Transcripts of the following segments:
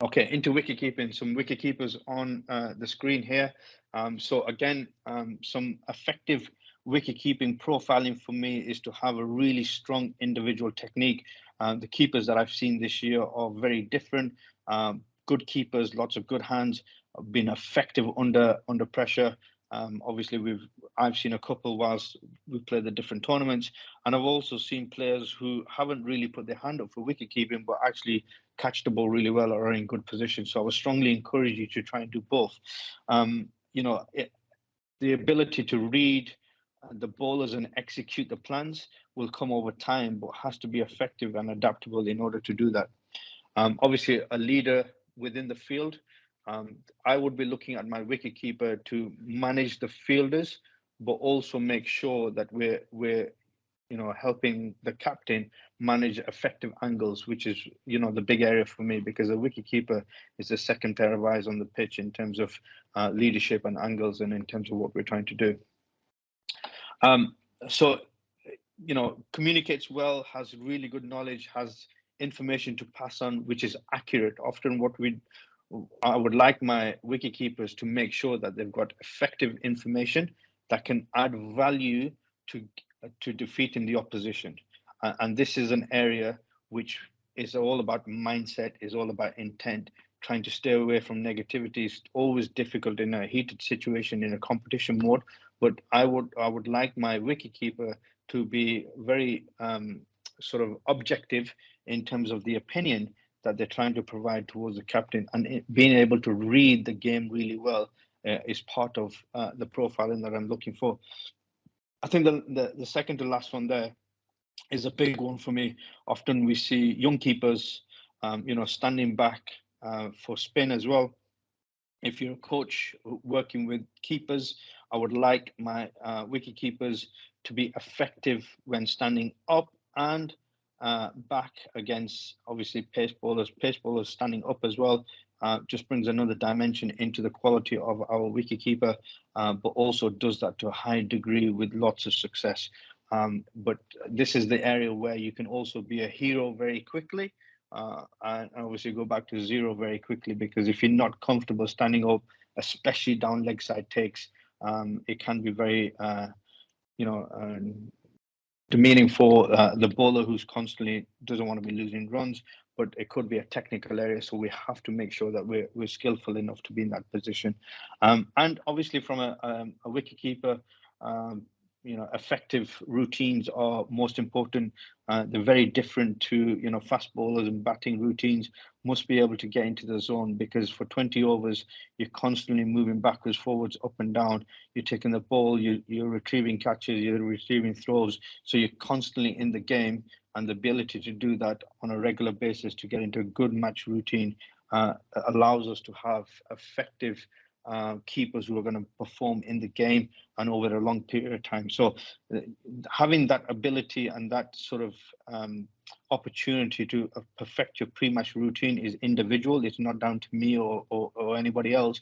Okay, into wicketkeeping, some wicketkeepers on the screen here. So again, some effective wicketkeeping profiling for me is to have a really strong individual technique. The keepers that I've seen this year are very different. Good keepers, lots of good hands, been effective under pressure. Obviously, I've seen a couple whilst we played the different tournaments, and I've also seen players who haven't really put their hand up for wicketkeeping, but actually catch the ball really well or are in good position. So I would strongly encourage you to try and do both. The ability to read the bowlers and execute the plans will come over time, but has to be effective and adaptable in order to do that. Obviously, a leader within the field, I would be looking at my wicketkeeper to manage the fielders, but also make sure that we're helping the captain manage effective angles, which is the big area for me, because a wicketkeeper is the second pair of eyes on the pitch in terms of leadership and angles, and in terms of what we're trying to do. So communicates well, has really good knowledge, has information to pass on, which is accurate. Often I would like my wicketkeepers to make sure that they've got effective information that can add value to defeating the opposition. And this is an area which is all about mindset, is all about intent. Trying to stay away from negativity is always difficult in a heated situation in a competition mode. But I would like my wicketkeeper to be very sort of objective in terms of the opinion that they're trying to provide towards the captain, and being able to read the game really well is part of the profiling that I'm looking for. I think the second to last one there is a big one for me. Often we see young keepers, standing back for spin as well. If you're a coach working with keepers, I would like my wicket keepers to be effective when standing up and back against, obviously, pace bowlers. Pace bowlers standing up as well just brings another dimension into the quality of our wicketkeeper, but also does that to a high degree with lots of success. But this is the area where you can also be a hero very quickly, and obviously go back to zero very quickly, because if you're not comfortable standing up, especially down leg side takes, it can be very, demeaning for the bowler who's constantly doesn't want to be losing runs. But it could be a technical area, so we have to make sure that we're skillful enough to be in that position. And obviously, from a wicketkeeper, effective routines are most important. They're very different to fast bowlers, and batting routines must be able to get into the zone, because for 20 overs you're constantly moving backwards, forwards, up and down. You're taking the ball, you're retrieving catches, you're retrieving throws, so you're constantly in the game. And the ability to do that on a regular basis to get into a good match routine allows us to have effective keepers who are going to perform in the game and over a long period of time. So having that ability and that sort of opportunity to perfect your pre-match routine is individual. It's not down to me or anybody else.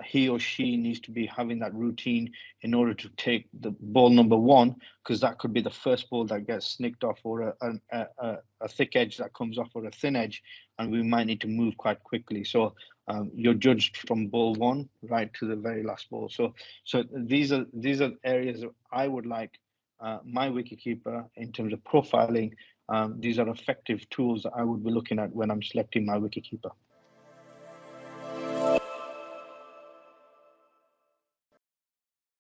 He or she needs to be having that routine in order to take the ball number one, because that could be the first ball that gets snicked off, or a thick edge that comes off, or a thin edge, and we might need to move quite quickly. So you're judged from ball one right to the very last ball. So these are areas that I would like my wicketkeeper in terms of profiling. These are effective tools that I would be looking at when I'm selecting my wicketkeeper.